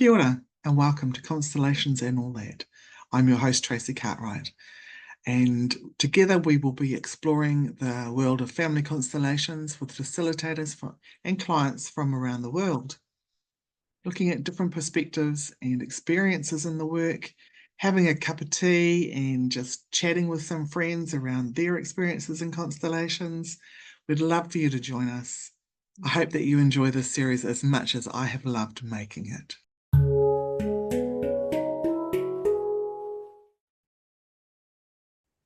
Kia ora, and welcome to Constellations and All That. I'm your host, Tracy Cartwright, and together we will be exploring the world of family constellations with facilitators and clients from around the world, looking at different perspectives and experiences in the work, having a cup of tea and just chatting with some friends around their experiences in constellations. We'd love for you to join us. I hope that you enjoy this series as much as I have loved making it.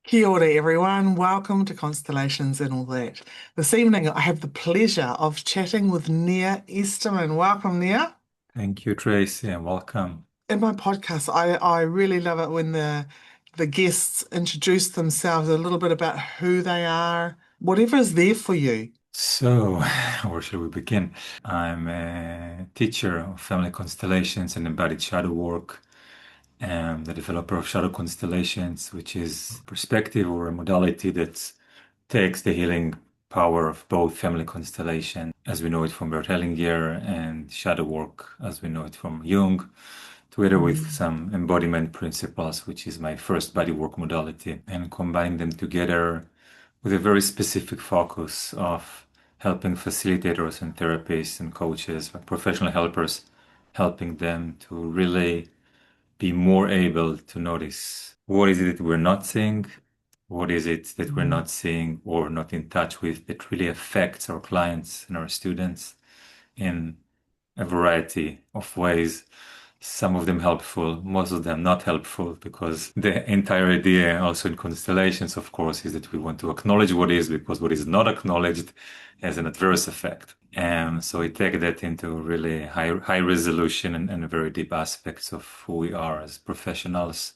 Kia ora, everyone. Welcome to Constellations and All That. This evening, I have the pleasure of chatting with Nir Esterman. Welcome, Nir. Thank you, Tracy, and welcome. In my podcast, I really love it when the guests introduce themselves, a little bit about who they are, whatever is there for you. So, where should we begin? I'm a teacher of family constellations and embodied shadow work, and the developer of Shadow Constellations, which is a perspective or a modality that takes the healing power of both family constellation, as we know it from Bert Hellinger, and shadow work, as we know it from Jung, together with some embodiment principles, which is my first bodywork modality, and combine them together with a very specific focus of helping facilitators and therapists and coaches, professional helpers, helping them to really be more able to notice what is it that we're not seeing, what is it that we're not seeing or not in touch with that really affects our clients and our students in a variety of ways. Some of them helpful, most of them not helpful, because the entire idea also in constellations, of course, is that we want to acknowledge what is, because what is not acknowledged has an adverse effect. And so we take that into really high resolution and very deep aspects of who we are as professionals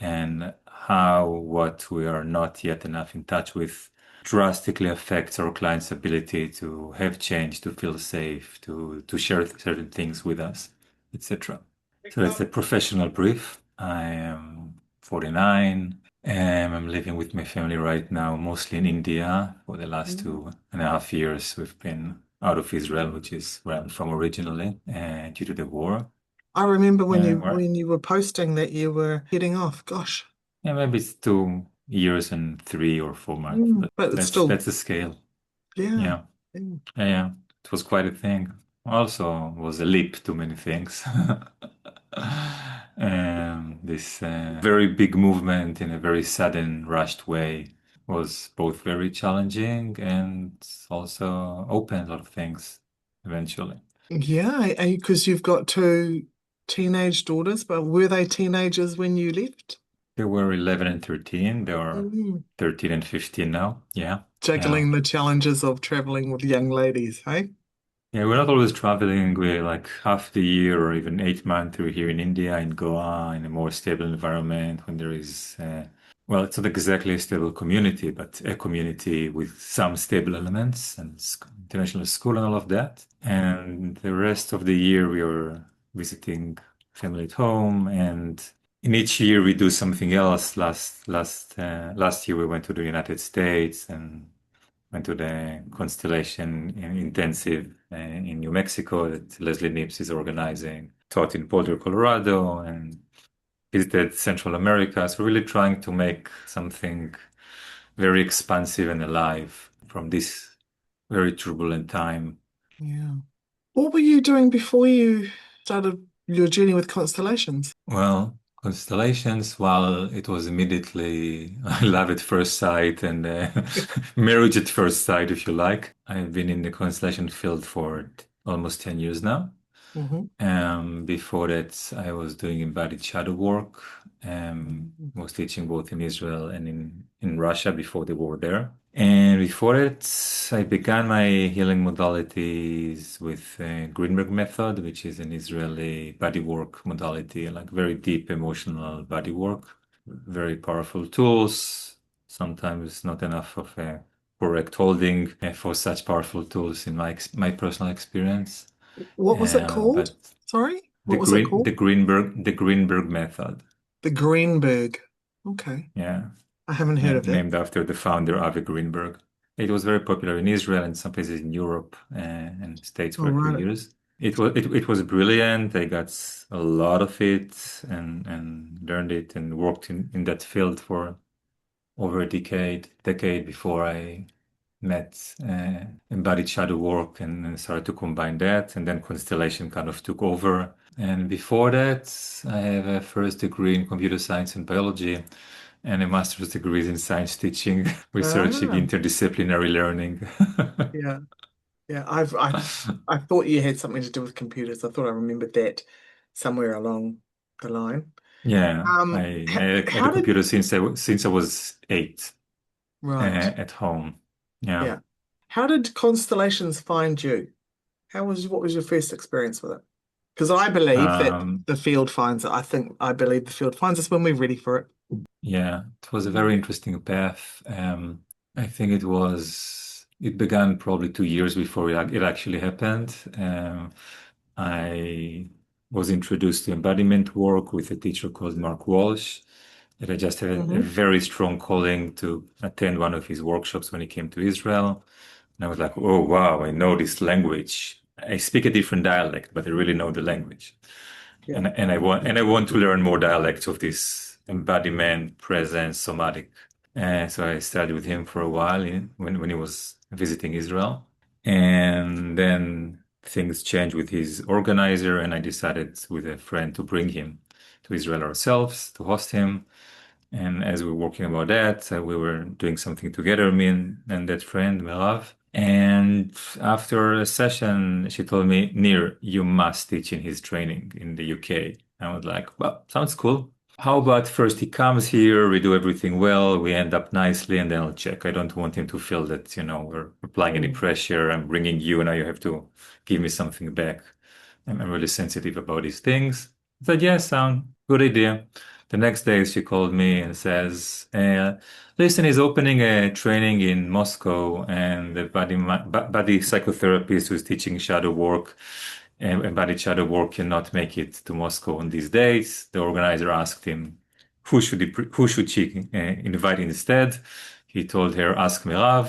and how what we are not yet enough in touch with drastically affects our clients' ability to have change, to feel safe, to share certain things with us, etc. So that's a professional brief. I am 49 and I'm living with my family right now, mostly in India. For the last 2.5 years, we've been out of Israel, which is where I'm from originally, due to the war. I remember when you were posting that you were heading off. Gosh. Yeah, maybe it's 2 years and 3 or 4 months, But it's that's the scale. yeah. Yeah. It was quite a thing. Also, was a leap to many things. And this very big movement in a very sudden, rushed way was both very challenging and also opened a lot of things eventually. Yeah, because you've got two teenage daughters, but were they teenagers when you left? They were 11 and 13. They are Mm. 13 and 15 now. Yeah. Juggling the challenges of traveling with young ladies, hey? Yeah, we're not always traveling. We're like half the year or even 8 months we're here in India, in Goa, in a more stable environment when there is, well, it's not exactly a stable community, but a community with some stable elements and international school and all of that. And the rest of the year we are visiting family at home, and in each year we do something else. Last year we went to the United States and went to the Constellation Intensive in New Mexico that Leslie Nips is organizing, taught in Boulder, Colorado, and visited Central America. So really trying to make something very expansive and alive from this very turbulent time. Yeah. What were you doing before you started your journey with constellations? Well, Constellations, while it was immediately love at first sight and marriage at first sight, if you like. I've been in the constellation field for almost 10 years now. Before that, I was doing embodied shadow work. Was teaching both in Israel and in Russia before the war there. And before it, I began my healing modalities with Greenberg method, which is an Israeli bodywork modality, like very deep emotional bodywork, very powerful tools. Sometimes not enough of a correct holding for such powerful tools in my personal experience. What was it called? But Sorry? the What was it called? The Greenberg method. The Greenberg. Okay. Yeah. I haven't heard of that. Named after the founder, Avi Greenberg. It was very popular in Israel and some places in Europe and States for a few Right. years. it was brilliant. I got a lot of it and learned it and worked in that field for over a decade before I met embodied shadow work and started to combine that. And then constellation kind of took over. And before that, I have a first degree in computer science and biology and a master's degree in science teaching, researching Ah, interdisciplinary learning. yeah, yeah. I thought you had something to do with computers. I thought I remembered that somewhere along the line. Yeah, I had a How did computer since I was 8 right? at home. Yeah. Yeah. How did Constellations find you? What was your first experience with it? Because I believe that Um, the field finds it. I believe the field finds us when we're ready for it. yeah, it was a very interesting path. I think it began probably 2 years before it actually happened. I was introduced to embodiment work with a teacher called Mark Walsh. That I just had a Hmm. very strong calling to attend one of his workshops when he came to Israel. And I was like, oh, wow, I know this language. I speak a different dialect, but I really know the language. Yeah. And I want to learn more dialects of this embodiment, presence, somatic. So I studied with him for a while when he was visiting Israel. And then things changed with his organizer, and I decided with a friend to bring him to Israel ourselves to host him. And as we were working about that, we were doing something together, me and that friend, Melav. And after a session, she told me, Nir, you must teach in his training in the UK. I was like, well, sounds cool. How about first he comes here, we do everything well, we end up nicely, and then I'll check. I don't want him to feel that, we're applying any Mm. pressure. I'm bringing you, now you have to give me something back. I'm really sensitive about these things. I said, yes, sound good idea. The next day she called me and says, listen, he's opening a training in Moscow and the body psychotherapist who's teaching shadow work and body shadow work cannot make it to Moscow on these dates. The organizer asked him, who should she invite instead? He told her, ask Merav.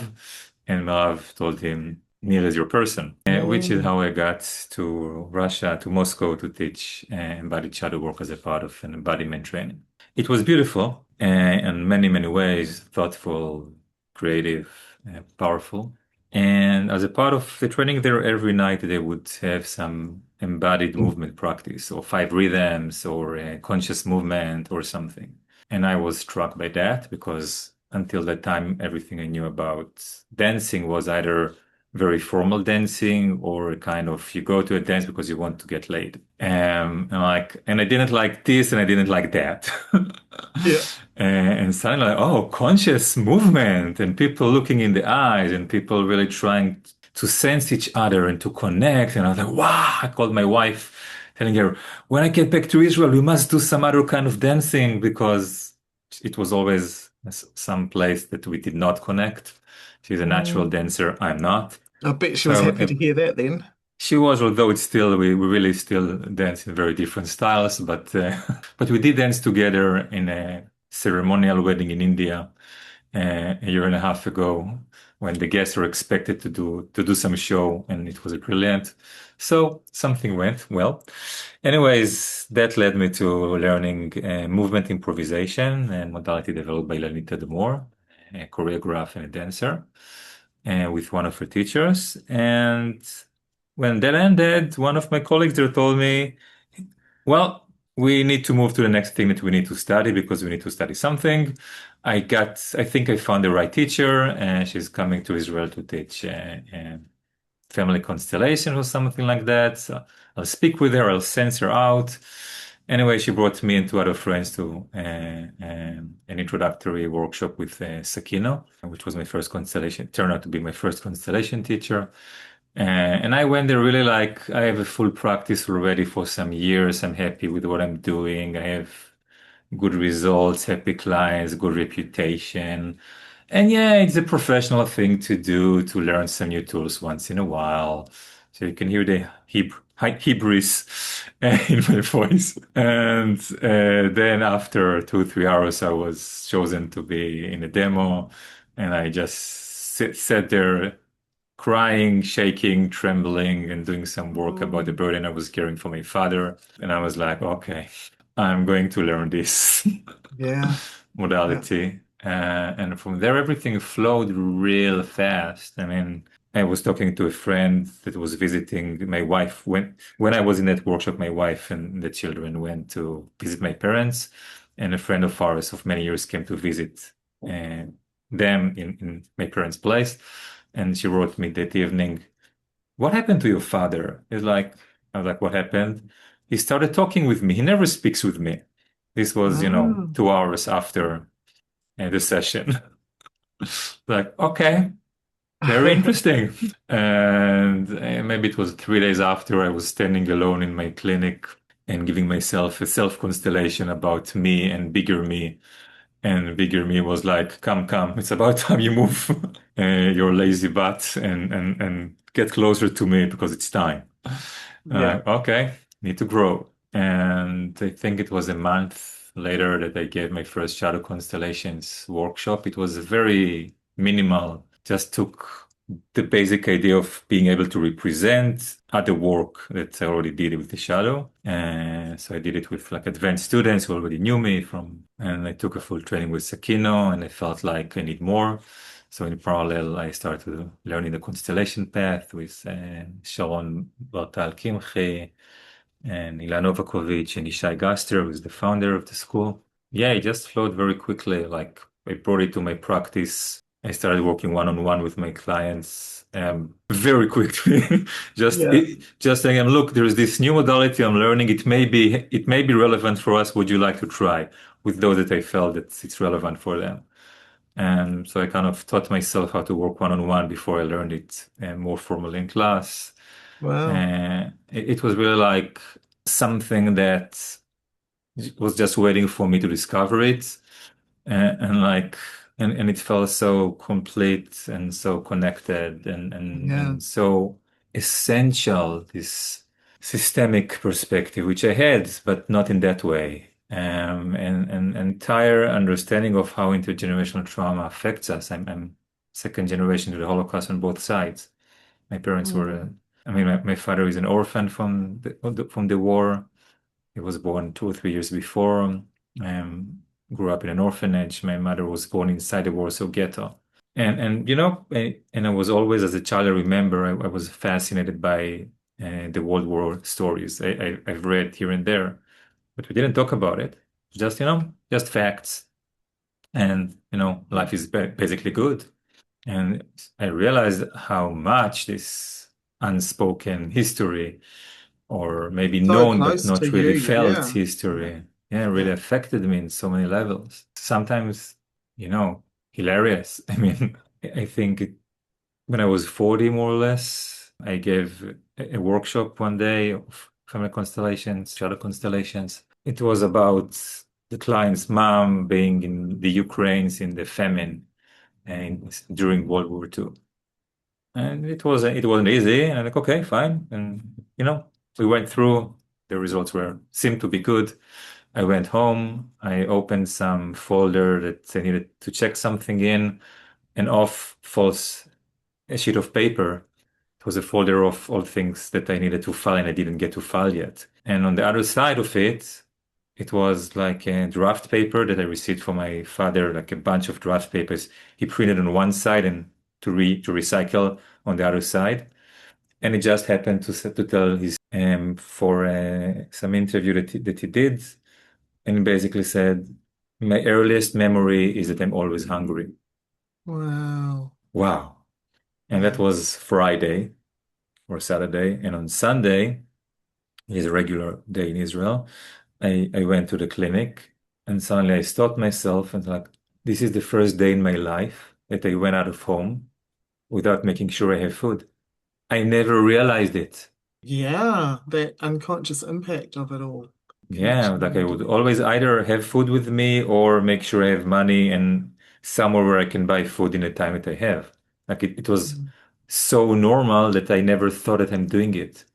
And Merav told him, Nir is your person, which is Mm. how I got to Russia, to Moscow to teach embodied shadow work as a part of an embodiment training. It was beautiful in many, many ways, thoughtful, creative, powerful. And as a part of the training there, every night they would have some embodied movement practice or 5 rhythms or a conscious movement or something. And I was struck by that because until that time, everything I knew about dancing was either very formal dancing or a kind of you go to a dance because you want to get laid. And I didn't like this and I didn't like that. Yeah. And suddenly, like, oh, conscious movement and people looking in the eyes and people really trying to sense each other and to connect. And I was like, wow, I called my wife telling her, when I get back to Israel, we must do some other kind of dancing because it was always some place that we did not connect. She's a natural Mm. dancer. I'm not. I bet she was So happy to hear that then. she was, although it's still, we really still dance in very different styles, but but we did dance together in a ceremonial wedding in India a year and a half ago when the guests were expected to do some show and it was brilliant. So something went well. Anyways, that led me to learning movement improvisation and modality developed by Lanita Demore, a choreographer and a dancer, with one of her teachers. And when that ended, one of my colleagues there told me, well, we need to move to the next thing that we need to study because we need to study something. I think I found the right teacher, and she's coming to Israel to teach Family Constellations or something like that. So I'll speak with her, I'll sense her out. Anyway, she brought me and two other friends to an introductory workshop with Sakino, which was my first constellation, turned out to be my first constellation teacher. And I went there really like I have a full practice already for some years. I'm happy with what I'm doing. I have good results, happy clients, good reputation. And yeah, it's a professional thing to do to learn some new tools once in a while. So you can hear the Hebrews in my voice. And then after 2, 3 hours, I was chosen to be in a demo. And I just sat there crying, shaking, trembling, and doing some work about the Oh, burden I was carrying for my father. And I was like, okay, I'm going to learn this yeah. Yeah. modality. And from there, everything flowed real fast. I mean, I was talking to a friend that was visiting my wife when I was in that workshop. My wife and the children went to visit my parents, and a friend of ours of many years came to visit uh, them in my parents' place. And she wrote me that evening, "What happened to your father?" I was like, "What happened?" He started talking with me. He never speaks with me. This was, Oh, 2 hours after the session. Like, okay, very interesting. And maybe it was 3 days after I was standing alone in my clinic and giving myself a self constellation about me and bigger me. And bigger me was like, come, come, it's about time you move your lazy butt and get closer to me because it's time. yeah. Okay, need to grow. And I think it was a month later that I gave my first Shadow Constellations workshop. It was very minimal, just took the basic idea of being able to represent other work that I already did with the shadow. And so I did it with like advanced students who already knew me and I took a full training with Sakino and I felt like I need more. So in parallel, I started learning the constellation path with Sharon Bartal-Kimchi and Ilan Novakovic and Ishai Gaster, who's the founder of the school. Yeah, it just flowed very quickly. Like I brought it to my practice. I started working one-on-one with my clients very quickly. Yeah. Just saying, look, there's this new modality I'm learning. It may be relevant for us. Would you like to try? With those that I felt that it's relevant for them. And so I kind of taught myself how to work one-on-one before I learned it more formally in class. Wow. It was really like something that was just waiting for me to discover it. And like, and it felt so complete and so connected Yeah. and so essential, this systemic perspective, which I had, but not in that way. And entire understanding of how intergenerational trauma affects us. I'm second generation to the Holocaust on both sides. My parents were, Mm. I mean, my father is an orphan from the war. He was born 2 or 3 years before. Grew up in an orphanage. My mother was born inside the Warsaw ghetto. And I was always, as a child, I remember I was fascinated by the World War stories. I've read here and there, but we didn't talk about it. Just, just facts. And, life is basically good. And I realized how much this unspoken history, or maybe So known but close to not really you. felt Yeah. Yeah. history, yeah, really Yeah. affected me in so many levels. Sometimes, hilarious. I mean, I think when I was 40, more or less, I gave a workshop one day of family constellations, shadow constellations. It was about the client's mom being in the Ukraine's in the famine and during World War II. And it wasn't easy. And I'm like, okay, fine. And we went through. The results seemed to be good. I went home. I opened some folder that I needed to check something in, and off falls a sheet of paper. It was a folder of all things that I needed to file and I didn't get to file yet. And on the other side of it, it was like a draft paper that I received from my father, like a bunch of draft papers he printed on one side and to recycle on the other side. And it just happened to tell his for some interview that he did, and he basically said, "My earliest memory is that I'm always hungry." Wow. Wow. And that Yeah. was Friday or Saturday. And on Sunday, his regular day in Israel, I went to the clinic and suddenly I stopped myself and like, this is the first day in my life that I went out of home without making sure I have food. I never realized it. Yeah. That unconscious impact of it all. Yeah, Connection like I would together. always either have food with me or make sure I have money and somewhere where I can buy food in the time that I have. Like it was Mm. so normal that I never thought that I'm doing it.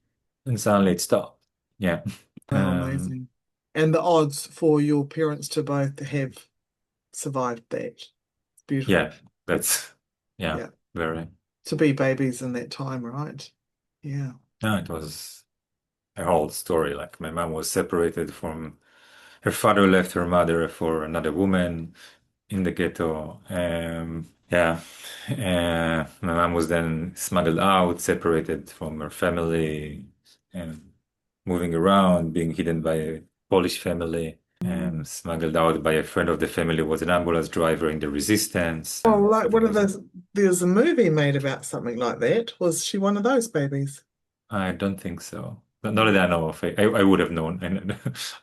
And suddenly it stopped. Yeah. Wow, Um, amazing. And the odds for your parents to both have survived that. It's beautiful. yeah, that's, yeah, Yeah. very. to be babies in that time, right? Yeah. No, it was a whole story. Like my mom was separated from her father, left her mother for another woman in the ghetto. Yeah, my mom was then smuggled out, separated from her family, and moving around, being hidden by a Polish family, Mm. and smuggled out by a friend of the family who was an ambulance driver in the resistance. Well, I like think one it of was. those, there's a movie made about something like that. Was she one of those babies? I don't think so. Not that I know of. I would have known, and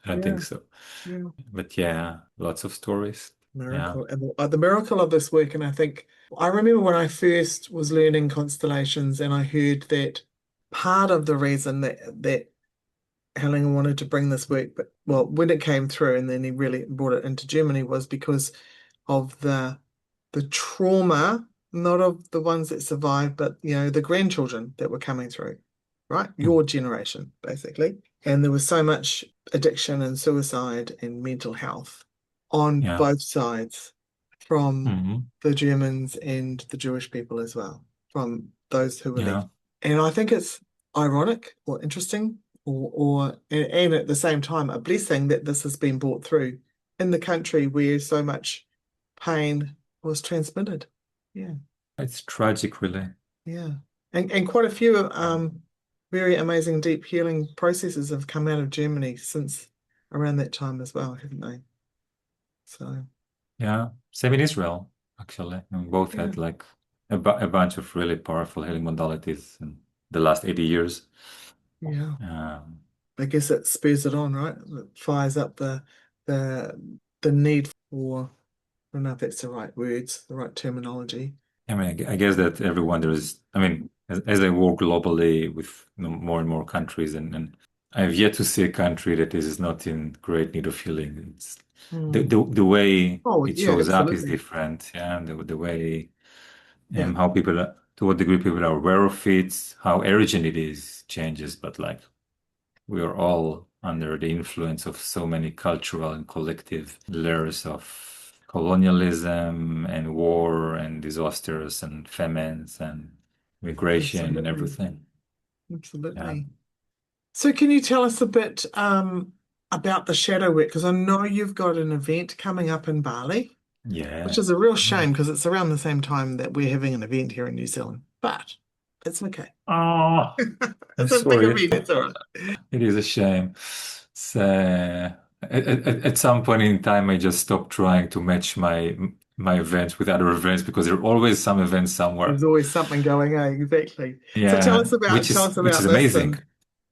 I don't think Yeah, so. yeah. But yeah, lots of stories. Yeah. Miracle. And the miracle of this work, and I think I remember when I first was learning constellations and I heard that part of the reason that Hellinger wanted to bring this work, but well, when it came through and then he really brought it into Germany was because of the trauma, not of the ones that survived, but the grandchildren that were coming through, right? Mm. Your generation, basically. And there was so much addiction and suicide and mental health on Yeah. both sides from Hmm. the Germans and the Jewish people as well, from those who were left. Yeah. And I think it's ironic or interesting and at the same time a blessing that this has been brought through in the country where so much pain was transmitted. Yeah, It's tragic, really. yeah. And quite a few very amazing deep healing processes have come out of Germany since around that time as well, haven't they? So Yeah. Same in Israel, actually. And both yeah, had like a bunch of really powerful healing modalities in the last 80 years. yeah. Um, I guess it spurs it on, right? It fires up the the need for, I don't know if that's the right words, the right terminology. I mean, I guess that everyone there is, I mean, as I work globally with more and more countries, and I've yet to see a country that is not in great need of healing. It's Hmm. the way Oh, it yeah, shows up is absolutely. different. Yeah. The way Yeah, how people, to what degree people are aware of it, how urgent it is changes. But like we are all under the influence of so many cultural and collective layers of colonialism and war and disasters and famines and migration and absolutely. everything. Yeah. Absolutely. So can you tell us a bit about the shadow work? Because I know you've got an event coming up in Bali, which Yeah. is a real Yeah. shame because it's around the same time that we're having an event here in New Zealand. But it's okay. Oh, I'm It's a big sorry. event, it's all right. It is a shame. At some point in time, I just stopped trying to match my events with other events because there are always some events somewhere. There's always something going on, exactly. So Yeah, tell us which is about this amazing. and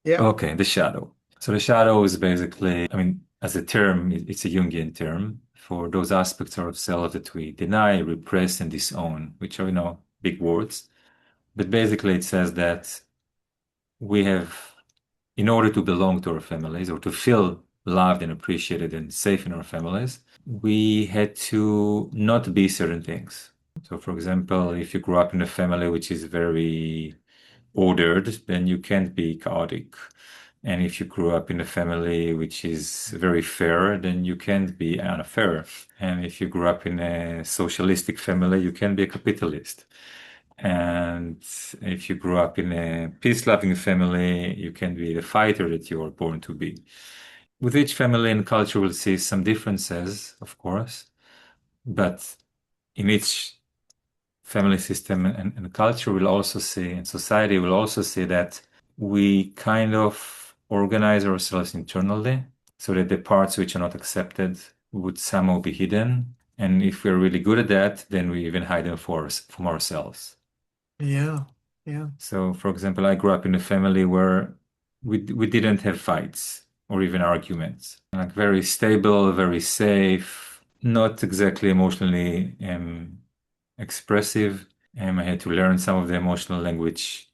yeah. Okay, the shadow. So the shadow is basically, I mean, as a term, it's a Jungian term for those aspects of self that we deny, repress, and disown, which are, big words. But basically, it says that we have, in order to belong to our families or to feel loved and appreciated and safe in our families, we had to not be certain things. So, for example, if you grew up in a family which is very ordered, then you can't be chaotic. And if you grew up in a family which is very fair, then you can't be unfair. And if you grew up in a socialistic family, you can be a capitalist. And if you grew up in a peace-loving family, you can be the fighter that you were born to be. With each family and culture, we'll see some differences, of course, but in each family system and culture, we'll also see, and society will also see that we kind of organize ourselves internally so that the parts which are not accepted would somehow be hidden. And if we're really good at that, then we even hide them from ourselves. Yeah. Yeah. So, for example, I grew up in a family where we didn't have fights or even arguments. Like very stable, very safe, not exactly emotionally expressive. I had to learn some of the emotional language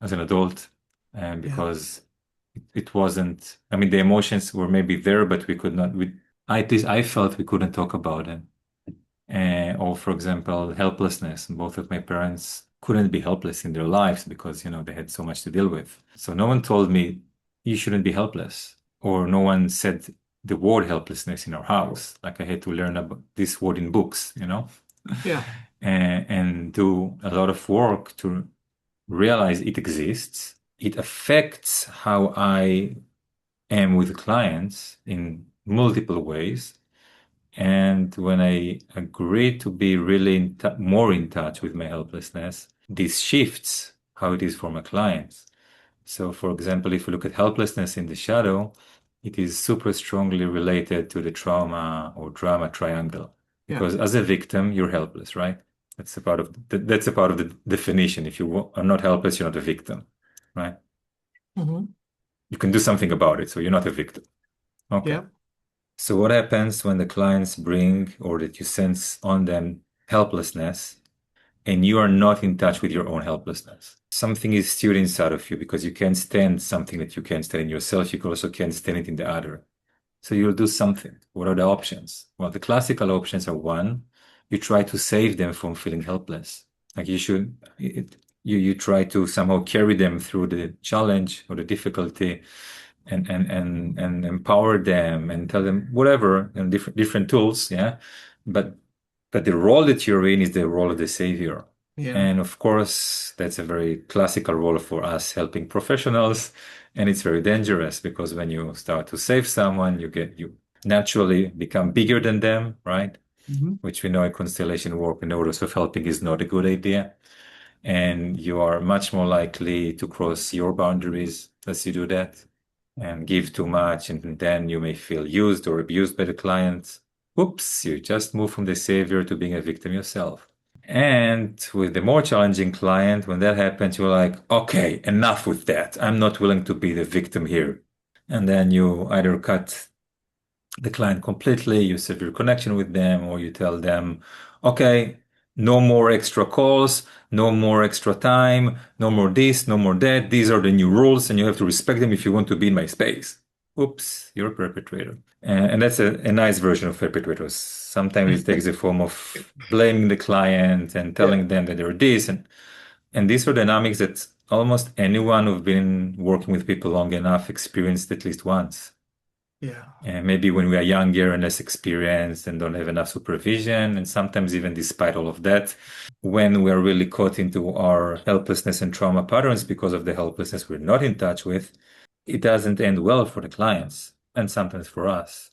as an adult, Yeah. because it wasn't. I mean, the emotions were maybe there, but we could not. At least I felt we couldn't talk about them. Or, for example, helplessness. Both of my parents couldn't be helpless in their lives because, they had so much to deal with. So no one told me you shouldn't be helpless, or no one said the word helplessness in our house. Like I had to learn about this word in books. Yeah. and do a lot of work to realize it exists. It affects how I am with clients in multiple ways. And when I agree to be really more in touch with my helplessness, this shifts how it is for my clients. So, for example, if you look at helplessness in the shadow, it is super strongly related to the trauma or drama triangle. Yeah. Because as a victim, you're helpless, right? That's a part of the definition. If you are not helpless, you're not a victim, right? Mm-hmm. You can do something about it, so you're not a victim. Okay. Yeah. So what happens when the clients bring or that you sense on them helplessness and you are not in touch with your own helplessness? Something is stirred inside of you because you can't stand something that you can't stand in yourself. You also can't stand it in the other. So you'll do something. What are the options? Well, the classical options are one, you try to save them from feeling helpless. Like you try to somehow carry them through the challenge or the difficulty and empower them and tell them whatever and different tools, yeah. But the role that you're in is the role of the savior. Yeah. And of course, that's a very classical role for us helping professionals. And it's very dangerous because when you start to save someone, you naturally become bigger than them, right? Mm-hmm. Which we know in constellation work and orders of helping is not a good idea. And you are much more likely to cross your boundaries as you do that and give too much. And then you may feel used or abused by the client. Oops, you just move from the savior to being a victim yourself. And with the more challenging client, when that happens, you're like, okay, enough with that. I'm not willing to be the victim here. And then you either cut the client completely, you sever your connection with them, or you tell them, okay, no more extra calls, no more extra time, no more this, no more that. These are the new rules, and you have to respect them if you want to be in my space. Oops, you're a perpetrator. And that's a nice version of perpetrators. Sometimes it takes the form of blaming the client and Yeah. telling them that they're this. And these are dynamics that almost anyone who've been working with people long enough experienced at least once. Yeah. And maybe when we are younger and less experienced and don't have enough supervision, and sometimes even despite all of that, when we are really caught into our helplessness and trauma patterns because of the helplessness we're not in touch with, it doesn't end well for the clients and sometimes for us.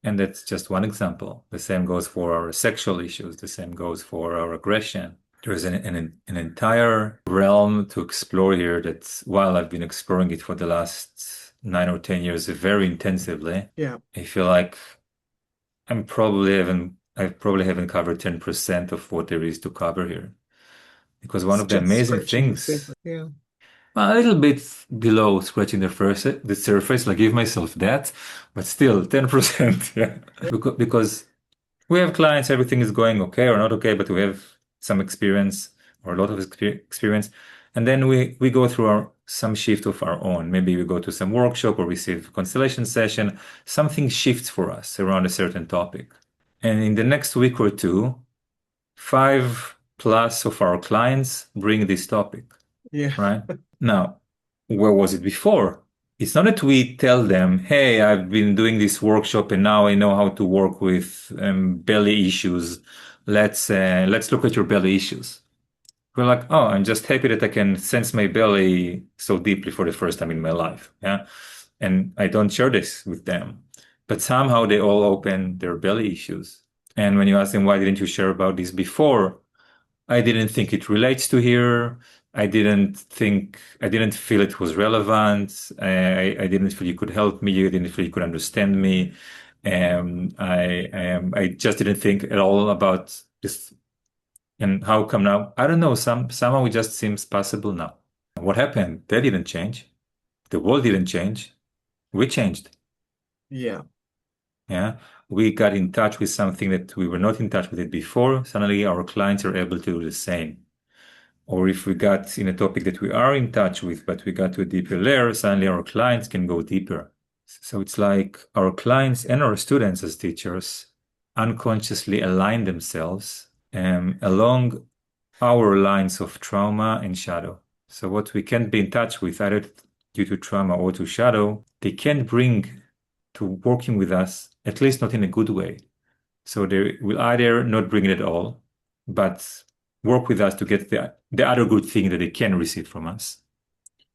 And that's just one example. The same goes for our sexual issues. The same goes for our aggression. There's an entire realm to explore here that while I've been exploring it for the last 9 or 10 years very intensively, Yeah. I feel like I probably haven't covered 10% of what there is to cover here. Because one It's of the just amazing scratching the things, surface. Yeah. well, a little bit below scratching the surface, like give myself that, but still 10%, yeah. Because we have clients, everything is going okay or not okay, but we have some experience or a lot of experience. And then we go through some shift of our own. Maybe we go to some workshop or receive constellation session. Something shifts for us around a certain topic. And in the next week or two, 5+ of our clients bring this topic, Yeah. right? Now, where was it before? It's not that we tell them, hey, I've been doing this workshop and now I know how to work with belly issues. Let's look at your belly issues. We're like, oh, I'm just happy that I can sense my belly so deeply for the first time in my life. Yeah. And I don't share this with them. But somehow they all open their belly issues. And when you ask them, why didn't you share about this before? I didn't think it relates to here. I didn't feel it was relevant. I didn't feel you could help me. I didn't feel you could understand me. I just didn't think at all about this. And how come now? I don't know. Somehow it just seems possible now. What happened? They didn't change. The world didn't change. We changed. Yeah. Yeah. We got in touch with something that we were not in touch with it before. Suddenly our clients are able to do the same. Or if we got in a topic that we are in touch with, but we got to a deeper layer, suddenly our clients can go deeper. So it's like our clients and our students as teachers unconsciously align themselves along our lines of trauma and shadow. So what we can't be in touch with, either due to trauma or to shadow, they can't bring to working with us, at least not in a good way. So they will either not bring it at all, but work with us to get the other good thing that they can receive from us,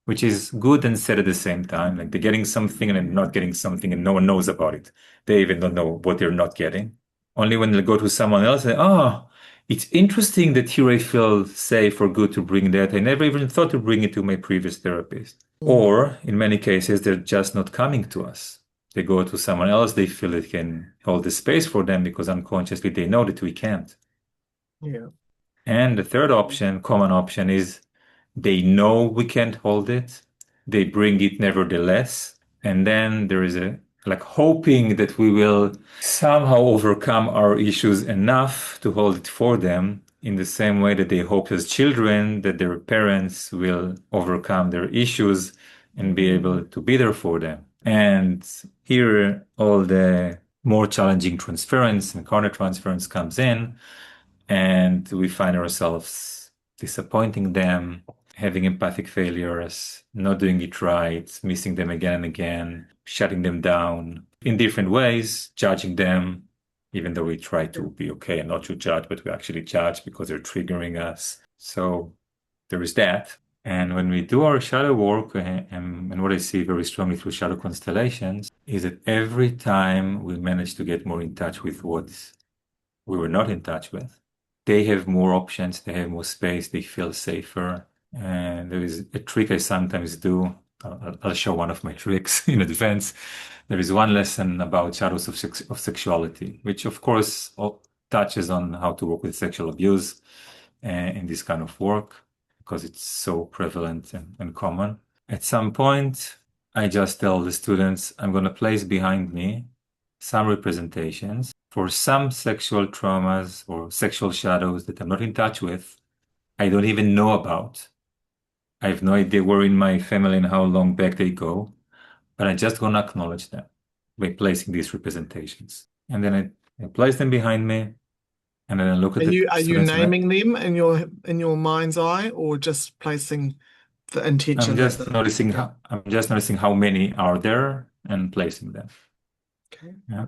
which is good and sad at the same time. Like they're getting something and they're not getting something and no one knows about it. They even don't know what they're not getting. Only when they go to someone else, they, oh, it's interesting that here I feel safe or good to bring that. I never even thought to bring it to my previous therapist. Or in many cases, they're just not coming to us. They go to someone else, they feel it can hold the space for them because unconsciously they know that we can't. Yeah. And the third option, common option, is they know we can't hold it. They bring it nevertheless. And then there is a like hoping that we will somehow overcome our issues enough to hold it for them in the same way that they hope as children that their parents will overcome their issues and be able to be there for them. And here all the more challenging transference and countertransference comes in, and we find ourselves disappointing them, having empathic failures, not doing it right, missing them again and again, shutting them down in different ways, judging them, even though we try to be okay and not to judge, but we actually judge because they're triggering us. So there is that. And when we do our shadow work, and what I see very strongly through shadow constellations is that every time we manage to get more in touch with what we were not in touch with, they have more options, they have more space, they feel safer. And there is a trick I sometimes do. I'll show one of my tricks in advance. There is one lesson about shadows of sexuality, which of course touches on how to work with sexual abuse in this kind of work, because it's so prevalent and common. At some point, I just tell the students, I'm going to place behind me some representations for some sexual traumas or sexual shadows that I'm not in touch with, I don't even know about. I have no idea where in my family and how long back they go, but I'm just going to acknowledge them by placing these representations. And then I place them behind me, and then I look at the Are you students and naming them in your mind's eye, or just placing the I'm intention that just the noticing yeah. how many are there and placing them. Okay. Yeah.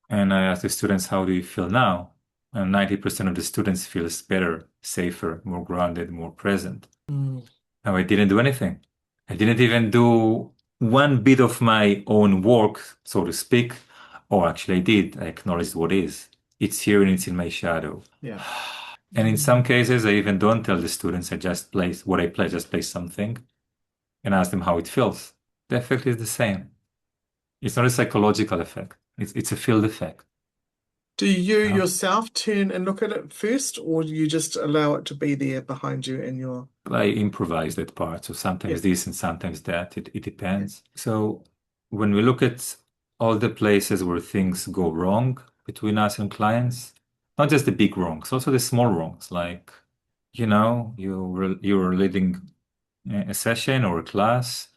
And I ask the students, how do you feel now? And 90% of the students feels better, safer, more grounded, more present. Mm. Now I didn't do anything. I didn't even do one bit of my own work, so to speak. Or actually I did. I acknowledged what is. It's here and it's in my shadow. Yeah. And in some cases, I even don't tell the students. I just place what I play, just place something and ask them how it feels. The effect is the same. It's not a psychological effect. It's a field effect. Do you Yeah. yourself turn and look at it first, or do you just allow it to be there behind you in your I improvise that part. So yeah, sometimes this and sometimes that. It yeah. depends. So when we look at all the places where things go wrong between us and clients, not just the big wrongs, also the small wrongs, like, you're leading a session or a class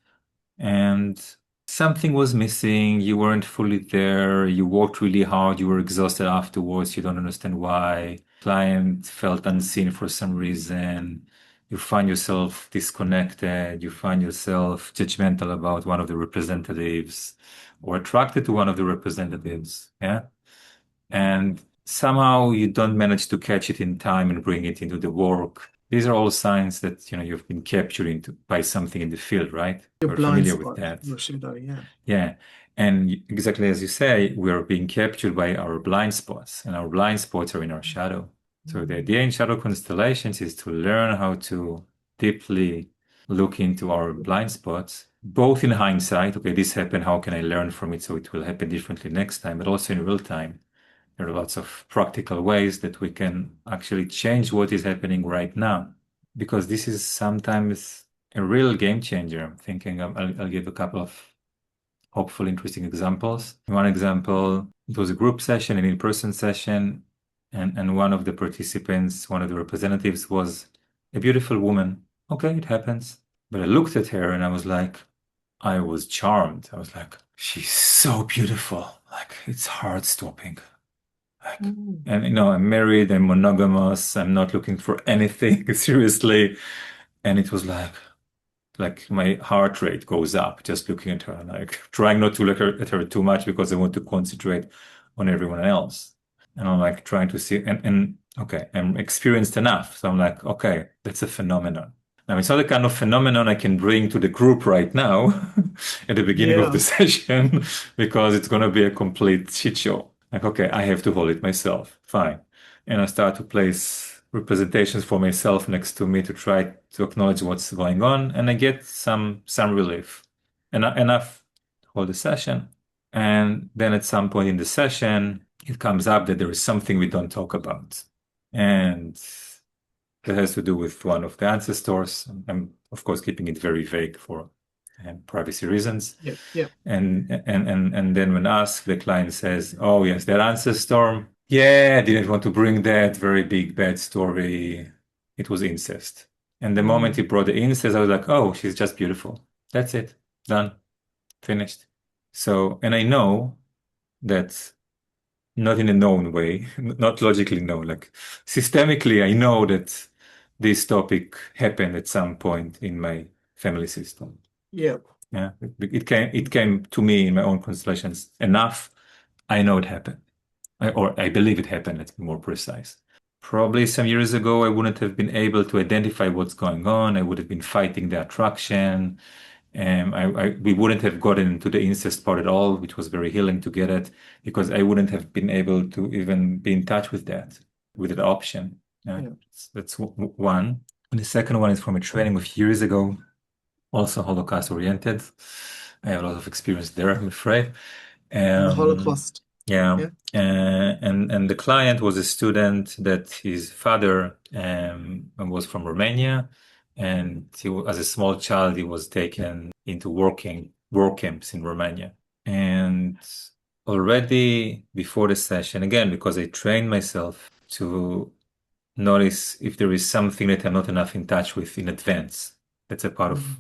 and something was missing, you weren't fully there, you worked really hard, you were exhausted afterwards, you don't understand why, client felt unseen for some reason, you find yourself disconnected, you find yourself judgmental about one of the representatives or attracted to one of the representatives, yeah? And somehow you don't manage to catch it in time and bring it into the work. These are all signs that, you've been captured by something in the field, right? Your We're blind familiar with spot, that. your shadow, yeah. Yeah. And exactly as you say, we're being captured by our blind spots, and our blind spots are in our shadow. So the idea in Shadow Constellations is to learn how to deeply look into our blind spots, both in hindsight, okay, this happened, how can I learn from it so it will happen differently next time, but also in real time. There are lots of practical ways that we can actually change what is happening right now, because this is sometimes a real game changer. I'm thinking I'll give a couple of hopeful, interesting examples. One example, it was a group session, an in-person session, and one of the participants, one of the representatives was a beautiful woman. Okay, it happens. But I looked at her and I was charmed. I was like, she's so beautiful. Like, it's heart-stopping. Like, Mm. and I'm married, I'm monogamous, I'm not looking for anything seriously. And it was like my heart rate goes up just looking at her, like trying not to look at her too much because I want to concentrate on everyone else. And I'm like trying to see, and Okay, I'm experienced enough. So I'm like, okay, that's a phenomenon. Now, it's not the kind of phenomenon I can bring to the group right now at the beginning of the Yeah. session because it's going to be a complete shit show. Like, okay, I have to hold it myself. Fine. And I start to place representations for myself next to me to try to acknowledge what's going on. And I get some relief. And enough to hold the session. And then at some point in the session, it comes up that there is something we don't talk about. And that has to do with one of the ancestors. I'm, of course, keeping it very vague for privacy reasons. Yeah. Yeah. And then when asked, the client says, "Oh yes, that ancestor. Yeah, I didn't want to bring that very big bad story. It was incest." And the moment he Mm. brought the incest, I was like, "Oh, she's just beautiful. That's it. Done. Finished." So, and I know that not in a known way, not logically known, like systemically, I know that this topic happened at some point in my family system. Yeah. Yeah, it came to me in my own constellations enough. I know it happened, or I believe it happened. Let's be more precise. Probably some years ago, I wouldn't have been able to identify what's going on. I would have been fighting the attraction. We wouldn't have gotten into the incest part at all, which was very healing to get it, because I wouldn't have been able to even be in touch with that option. Yeah, Yeah. that's one. And the second one is from a training of years ago, also Holocaust oriented. I have a lot of experience there, I'm afraid. The Um, Holocaust. yeah, Yeah. and the client was a student that his father was from Romania, and as a small child, he was taken into work camps in Romania. And already before the session, again, because I trained myself to notice if there is something that I'm not enough in touch with in advance. That's a part of Mm.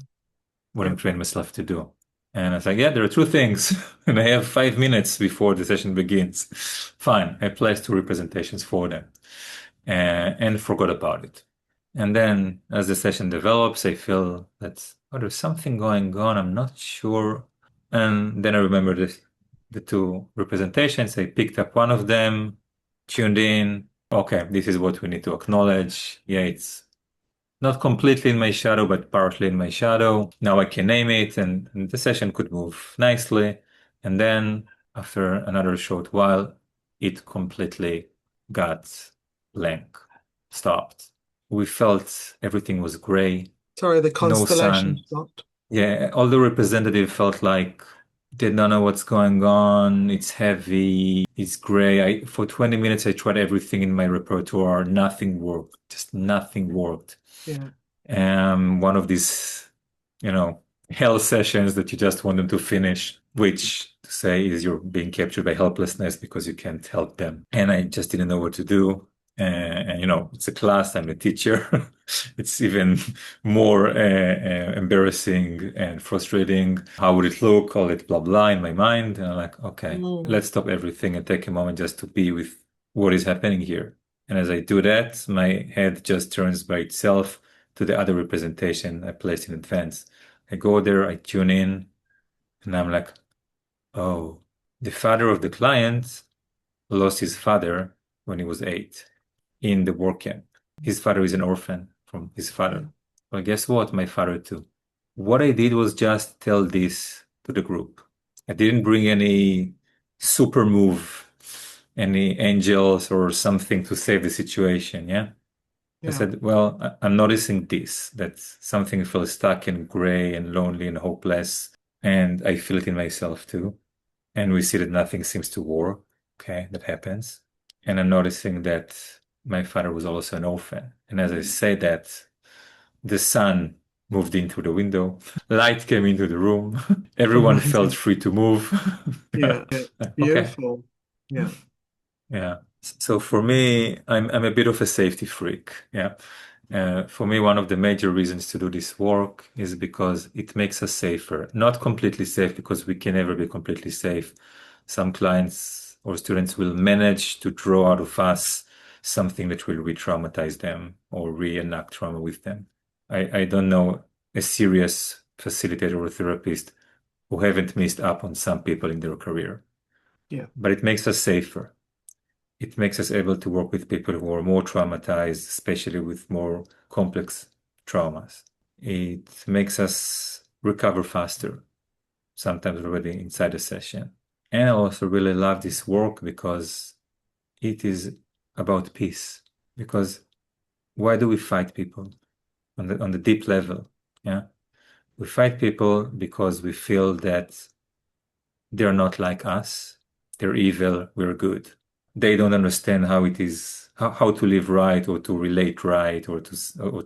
what Yeah. I'm training myself to do. And I was like, yeah, there are two things. And I have 5 minutes before the session begins. Fine. I placed two representations for them and forgot about it. And then as the session develops, I feel that, oh, there's something going on. I'm not sure. And then I remember the two representations. I picked up one of them, tuned in. Okay, this is what we need to acknowledge. Yeah, it's not completely in my shadow, but partly in my shadow. Now I can name it, and the session could move nicely. And then after another short while, it completely got blank, stopped. We felt everything was gray, Sorry, the no constellation sun. stopped. Yeah, all the representative felt like they don't know what's going on. It's heavy. It's gray. For 20 minutes, I tried everything in my repertoire. Nothing worked. Just nothing worked. Yeah. One of these, hell sessions that you just want them to finish, which to say is you're being captured by helplessness because you can't help them. And I just didn't know what to do. And it's a class, I'm a teacher. It's even more embarrassing and frustrating. How would it look? All it blah blah in my mind. And I'm like, okay, Mm. let's stop everything and take a moment just to be with what is happening here. And as I do that, my head just turns by itself to the other representation I placed in advance. I go there, I tune in, and I'm like, oh, the father of the client lost his father when he was 8 in the work camp. His father is an orphan from his Yeah. father. Well, guess what? My father too. What I did was just tell this to the group. I didn't bring any super move, any angels or something to save the situation. Yeah. I Yeah. said, well, I'm noticing this, that something feels stuck and gray and lonely and hopeless. And I feel it in myself too. And we see that nothing seems to work. Okay, that happens. And I'm noticing that my father was also an orphan. And as I say that, the sun moved into the window, light came into the room, everyone felt Amazing. free to move. Yeah. Yeah. Okay. Beautiful. Yeah. Yeah. So for me, I'm a bit of a safety freak. Yeah. For me, one of the major reasons to do this work is because it makes us safer. Not completely safe because we can never be completely safe. Some clients or students will manage to draw out of us something that will re-traumatize them or reenact trauma with them. I don't know a serious facilitator or therapist who haven't missed up on some people in their career, Yeah. but it makes us safer. it makes us able to work with people who are more traumatized, especially with more complex traumas. It makes us recover faster, sometimes already inside a session. And I also really love this work because it is about peace. Because why do we fight people on the deep level? Yeah. We fight people because we feel that they're not like us. They're evil, we're good. They don't understand how it is, how to live right or to relate right or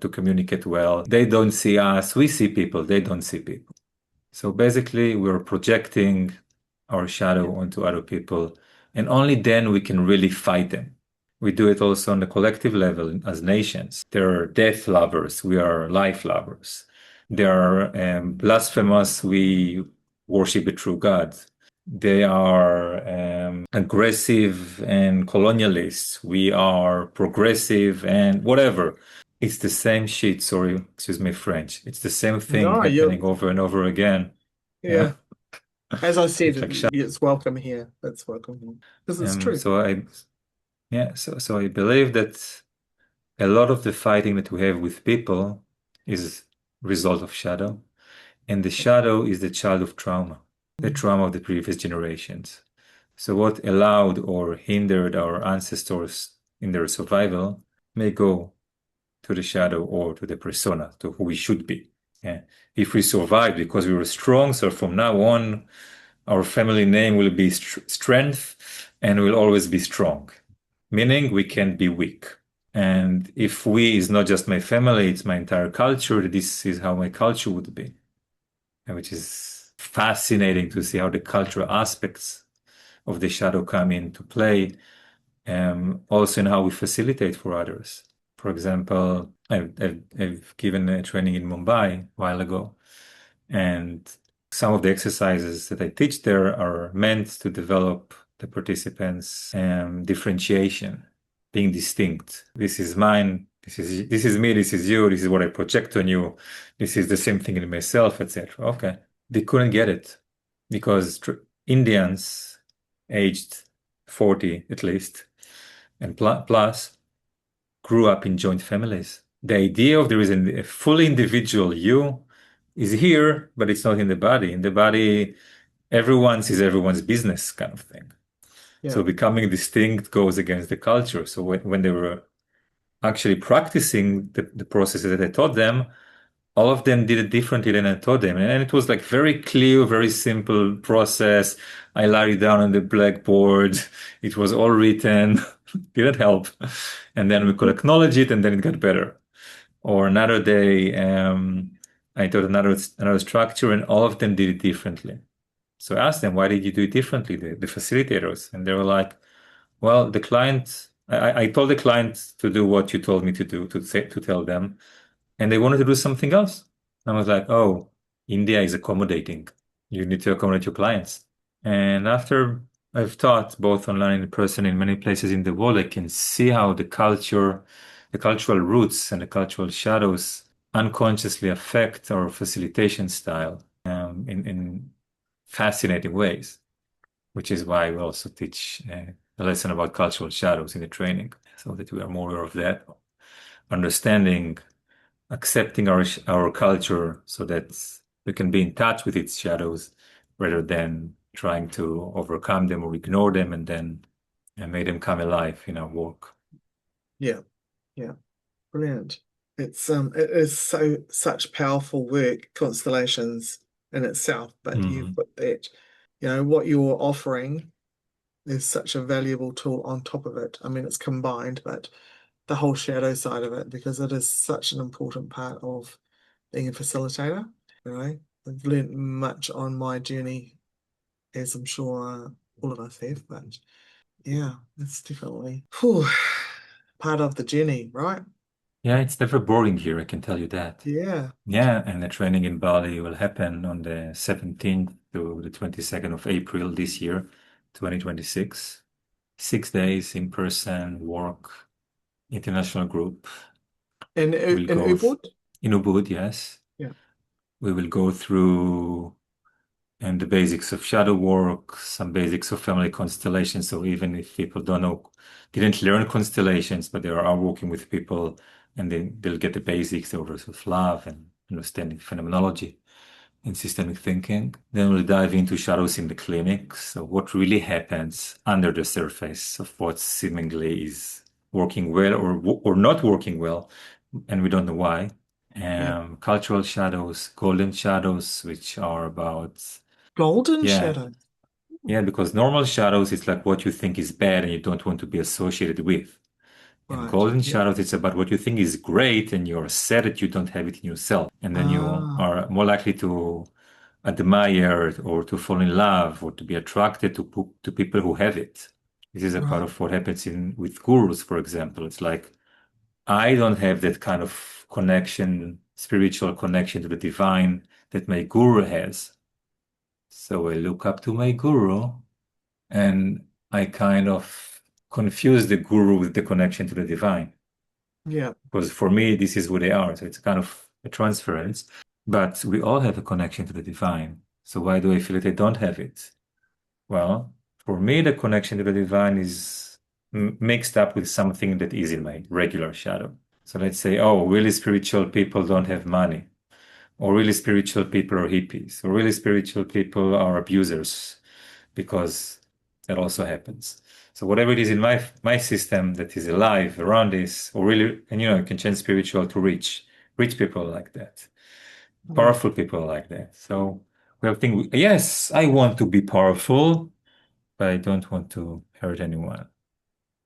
to communicate well. They don't see us. We see people. They don't see people. So basically, we're projecting our shadow onto other people, and only then we can really fight them. We do it also on the collective level as nations. There are death lovers. We are life lovers. There are blasphemous. We worship a true God. They are aggressive and colonialists. We are progressive and whatever. It's the same shit. Sorry, excuse me, French. It's the same thing No, happening over and over again. yeah. Yeah. As I said, It's like it's welcome here. It's welcome here. Because it's true. so so I believe that a lot of the fighting that we have with people is result of shadow, and the shadow is the child of trauma, the Mm. trauma of the previous generations. So what allowed or hindered our ancestors in their survival may go to the shadow or to the persona, to who we should be. Yeah. If we survive because we were strong, so from now on, our family name will be strength and will always be strong, meaning we can't be weak. And if we is not just my family, it's my entire culture, this is how my culture would be, which is fascinating to see how the cultural aspects of the shadow come into play, also in how we facilitate for others. For example, I've given a training in Mumbai a while ago, and some of the exercises that I teach there are meant to develop the participants' differentiation, being distinct. This is mine. This is me. This is you. This is what I project on you. This is the same thing in myself, etc. Okay, they couldn't get it because Indians aged 40 at least and plus grew up in joint families. The idea of there is a fully individual you is here, but it's not in the body. In the body, everyone sees everyone's business kind of thing. Yeah. So becoming distinct goes against the culture. So when they were actually practicing the processes that I taught them, all of them did it differently than I taught them. And it was like very clear, very simple process. I laid it down on the blackboard. It was all written, didn't help. And then we could acknowledge it and then it got better. Or another day, I taught another structure and all of them did it differently. So I asked them, why did you do it differently, the facilitators? And they were like, well, the client, I told the client to do what you told me to do, to tell them, and they wanted to do something else. I was like, oh, India is accommodating. You need to accommodate your clients. And after I've taught both online and in person in many places in the world, I can see how the culture, the cultural roots and the cultural shadows unconsciously affect our facilitation style in fascinating ways, which is why we also teach a lesson about cultural shadows in the training, so that we are more aware of that, understanding, accepting our culture so that we can be in touch with its shadows rather than trying to overcome them or ignore them and then make them come alive in our work. Yeah. Yeah. Brilliant. It is such powerful work, constellations in itself, but you've Mm. put that, what you're offering is such a valuable tool on top of it. I mean, it's combined, but the whole shadow side of it, because it is such an important part of being a facilitator. I've learned much on my journey, as I'm sure all of us have, but yeah, it's definitely part of the journey, right? Yeah, it's never boring here, I can tell you that. Yeah. Yeah, and the training in Bali will happen on the 17th to the 22nd of April this year, 2026. 6 days in person, work, international group. In We'll in go Ubud? in Ubud, yes. Yeah. We will go through and the basics of shadow work, some basics of family constellations. So even if people don't know, didn't learn constellations, but they are working with people, and then they'll get the basics of love and understanding phenomenology and systemic thinking. Then we'll dive into shadows in the clinic. So what really happens under the surface of what seemingly is working well or not working well, and we don't know why. Yeah. Cultural shadows, golden shadows, which are about, Golden yeah, shadow. yeah, because normal shadows, it's like what you think is bad and you don't want to be associated with. And Right. golden Yeah. shadows, it's about what you think is great and you're sad that you don't have it in yourself. And then you Ah, are more likely to admire or to fall in love or to be attracted to people who have it. This is a part right. of what happens in with gurus, for example. It's like I don't have that kind of connection, spiritual connection to the divine that my guru has. So I look up to my guru and I kind of confuse the guru with the connection to the divine. Yeah. Because for me, this is who they are. So it's kind of a transference. But we all have a connection to the divine. So why do I feel that I don't have it? Well, for me, the connection to the divine is mixed up with something that is in my regular shadow. So let's say, oh, really spiritual people don't have money, or really spiritual people are hippies, or really spiritual people are abusers, because that also happens. So whatever it is in my system that is alive around this, or really, and you can change spiritual to rich people like that, Yeah. powerful people like that. So we have think, yes, I want to be powerful, but I don't want to hurt anyone.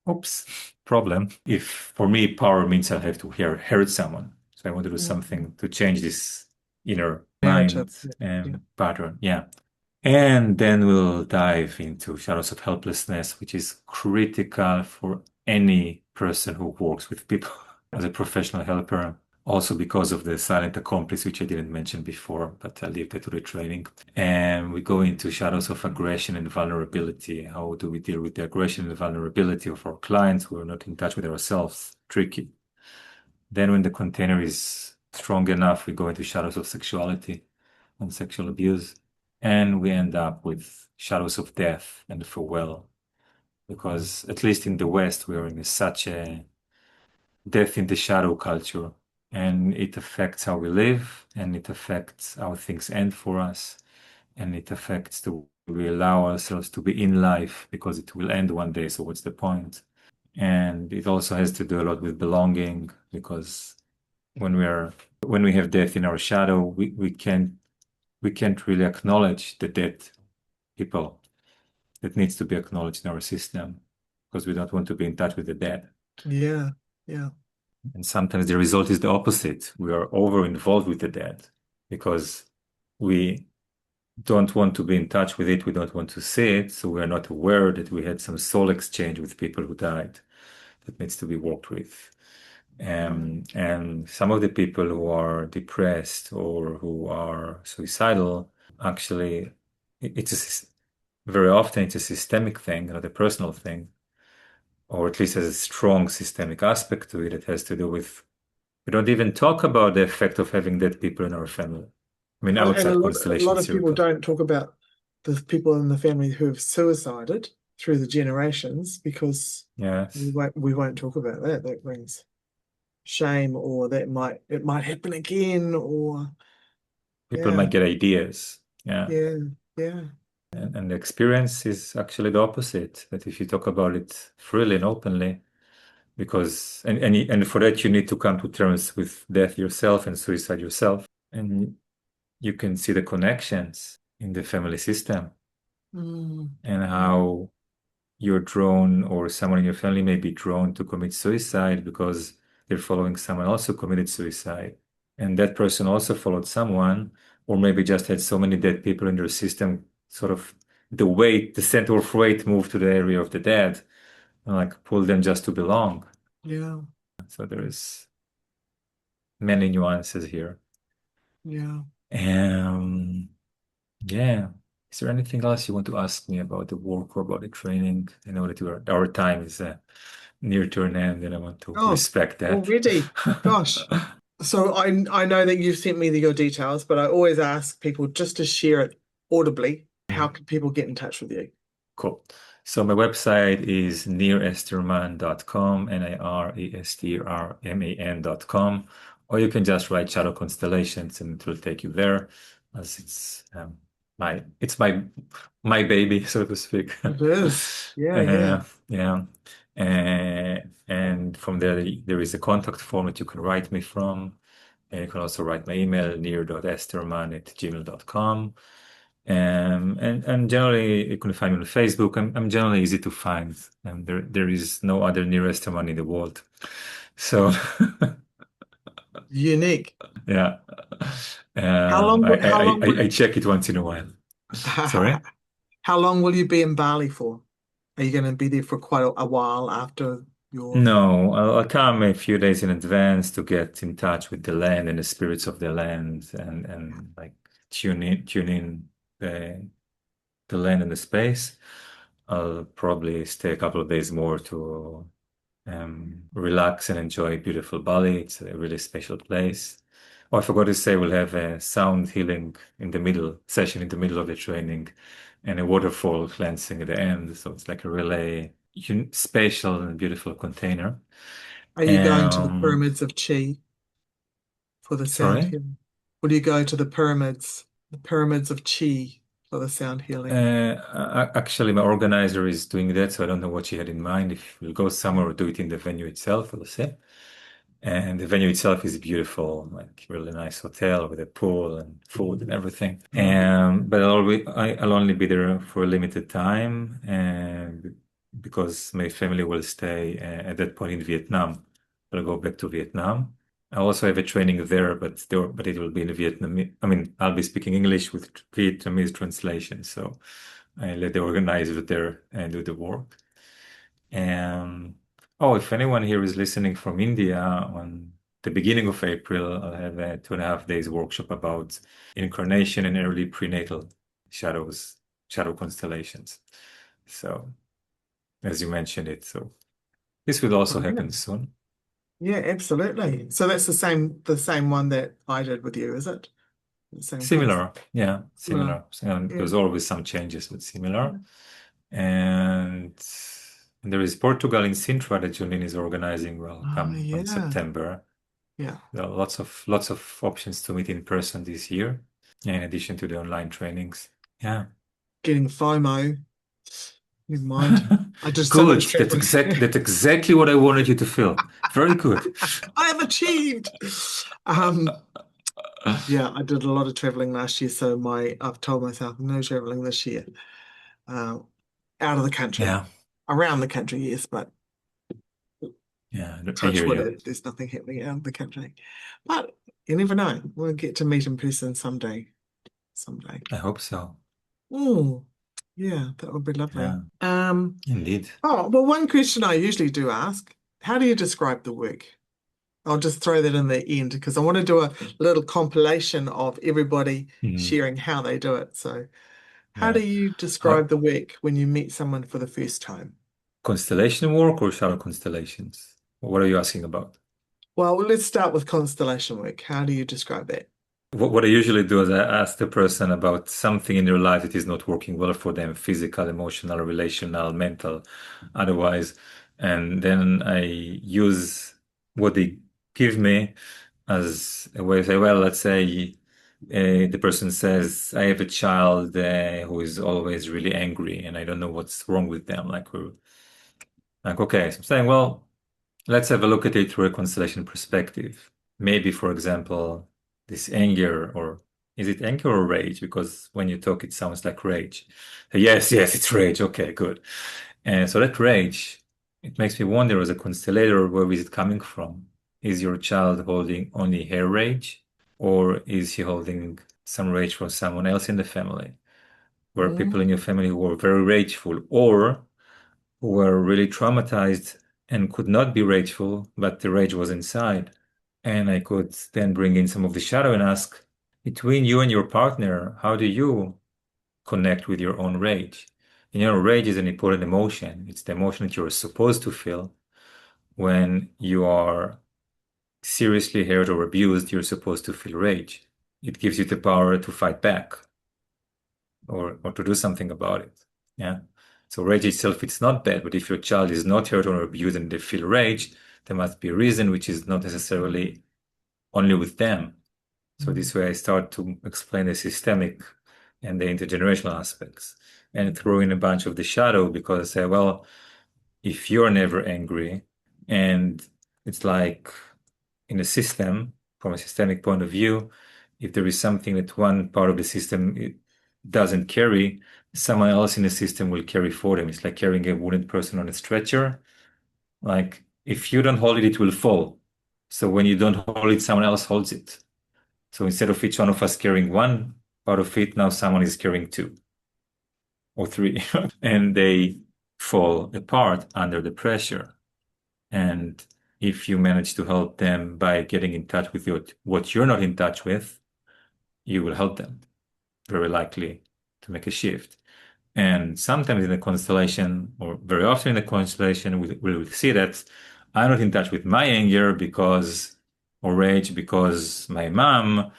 Oops, problem. If for me power means I have to hurt someone, so I want to do Mm. something to change this inner Narrative. mind Yeah. Yeah. and pattern. Yeah. And then we'll dive into shadows of helplessness, which is critical for any person who works with people as a professional helper. Also because of the silent accomplice, which I didn't mention before, but I'll leave that to the training. And we go into shadows of aggression and vulnerability. How do we deal with the aggression and vulnerability of our clients who are not in touch with ourselves? Tricky. Then when the container is strong enough, we go into shadows of sexuality and sexual abuse. And we end up with shadows of death and farewell. Because at least in the West, we are in such a death in the shadow culture. And it affects how we live, and it affects how things end for us, and it affects the we allow ourselves to be in life because it will end one day. So what's the point? And it also has to do a lot with belonging because when we have death in our shadow, we can't really acknowledge the dead people that needs to be acknowledged in our system because we don't want to be in touch with the dead. Yeah. Yeah. And sometimes the result is the opposite. We are over involved with the dead because we don't want to be in touch with it. We don't want to see it. So we are not aware that we had some soul exchange with people who died that needs to be worked with. And some of the people who are depressed or who are suicidal, actually, very often it's a systemic thing, not a personal thing, or at least has a strong systemic aspect to it. It has to do with, we don't even talk about the effect of having dead people in our family. I mean, And outside a constellation lot of people circle. don't talk about the people in the family who have suicided through the generations because Yes. we won't talk about that. That brings shame, or it might happen again, or People yeah, might get ideas. Yeah. yeah, yeah, And the experience is actually the opposite, that if you talk about it freely and openly, because and for that you need to come to terms with death yourself and suicide yourself. And you can see the connections in the family system mm, and mm, how you're drawn or someone in your family may be drawn to commit suicide because they're following someone else who committed suicide. And that person also followed someone, or maybe just had so many dead people in their system, sort of the center of weight moved to the area of the dead, and like pull them just to belong. yeah, So there is many nuances here. yeah. Um, yeah. Is there anything else you want to ask me about the work or about the training? I know that our time is near to an end, and I want to Oh, respect that. already, gosh. So I know that you've sent me your details, but I always ask people just to share it audibly, how Mm. can people get in touch with you? Cool. So my website is niresterman.com, Niresterman.com, or you can just write Shadow Constellations and it will take you there, as it's my baby, so to speak. It is. Yeah, yeah. Yeah. And from there is a contact form that you can write me from. And you can also write my email, nir.esterman@gmail.com. And generally, you can find me on Facebook. I'm generally easy to find. And there is no other Nir Esterman in the world. So, Unique. yeah. How long I, would how I, long I, would I check it once in a while. Sorry? how long will you be in Bali for? Are you going to be there for quite a while after your No, I'll come a few days in advance to get in touch with the land and the spirits of the land and like tune in the land and the space. I'll probably stay a couple of days more to relax and enjoy beautiful Bali. It's a really special place. Oh, I forgot to say we'll have a sound healing in the middle session in the middle of the training and a waterfall cleansing at the end. So it's like a really spatial and beautiful container. are you going to the Um, pyramids of Chi for the sound Sorry? healing? Will you go to the pyramids of Chi for the sound healing? Actually, my organizer is doing that, so I don't know what she had in mind. If we'll go somewhere or do it in the venue itself, we'll see. And the venue itself is beautiful, like really nice hotel with a pool and food and everything. But I'll only be there for a limited time, and because my family will stay at that point in Vietnam, I'll go back to Vietnam. I also have a training there, but it will be in Vietnamese. I mean, I'll be speaking English with Vietnamese translation, so I let the organizer there and do the work. And oh, if anyone here is listening from India, on the beginning of April, I'll have a 2.5 days workshop about incarnation and early prenatal shadows, shadow constellations. So, as you mentioned it, so this will also Oh, yeah. happen soon. Yeah, absolutely. So that's the same one that I did with you, is it? The same course. Similar, yeah, Well, similar. So, yeah. there's always some changes, but similar. And there is Portugal in Sintra that Julin is organizing. Will Oh, come on yeah. September. Yeah. There are lots of options to meet in person this year, in addition to the online trainings. Yeah. Getting FOMO. Never mind. I did so Good. much traveling. That's exactly what I wanted you to feel. Very good. I have achieved. Um, yeah, I did a lot of traveling last year, so I've told myself no traveling this year. Uh, Out of the country. Yeah. Around the country, yes, but Yeah. I touch hear wood, you. there's nothing happening out of the country. But you never know. We'll get to meet in person someday. Someday. I hope so. Oh, yeah, that would be lovely. Yeah. Indeed. Oh, well, one question I usually do ask, how do you describe the work? I'll just throw that in the end because I want to do a little compilation of everybody Mhm. sharing how they do it. So, how do Yeah. you How, describe the work when you meet someone for the first time? constellation work or shadow constellations? What are you asking about? Well, let's start with constellation work. How do you describe that? What I usually do is I ask the person about something in their life that is not working well for them, physical, emotional, relational, mental, otherwise. And then I use what they give me as a way to say, well, let's say the person says, I have a child who is always really angry and I don't know what's wrong with them. Like, okay, so I'm saying, well, let's have a look at it through a constellation perspective. Maybe, for example, this anger, or is it anger or rage? Because when you talk, it sounds like rage. Yes, yes, it's rage. Okay, good. And so that rage, it makes me wonder as a constellator, where is it coming from? Is your child holding only her rage, or is he holding some rage from someone else in the family? Were people in Mm, your family who were very rageful, or who were really traumatized and could not be rageful, but the rage was inside. And I could then bring in some of the shadow and ask, between you and your partner, how do you connect with your own rage? Rage is an important emotion. It's the emotion that you're supposed to feel when you are seriously hurt or abused. You're supposed to feel rage. It gives you the power to fight back. or to do something about it. Yeah. So rage itself, it's not bad, but if your child is not hurt or abused and they feel rage, there must be a reason which is not necessarily only with them. So Mm. this way I start to explain the systemic and the intergenerational aspects and throw in a bunch of the shadow because I say, well, if you're never angry and it's like in a system, from a systemic point of view, if there is something that one part of the system it doesn't carry, someone else in the system will carry for them. It's like carrying a wounded person on a stretcher. Like if you don't hold it, it will fall. So when you don't hold it, someone else holds it. So instead of each one of us carrying one part of it, now someone is carrying two or three, and they fall apart under the pressure. And if you manage to help them by getting in touch with what you're not in touch with, you will help them very likely to make a shift. And sometimes in the constellation, or very often in the constellation, we'll see that I'm not in touch with my anger or rage because my mom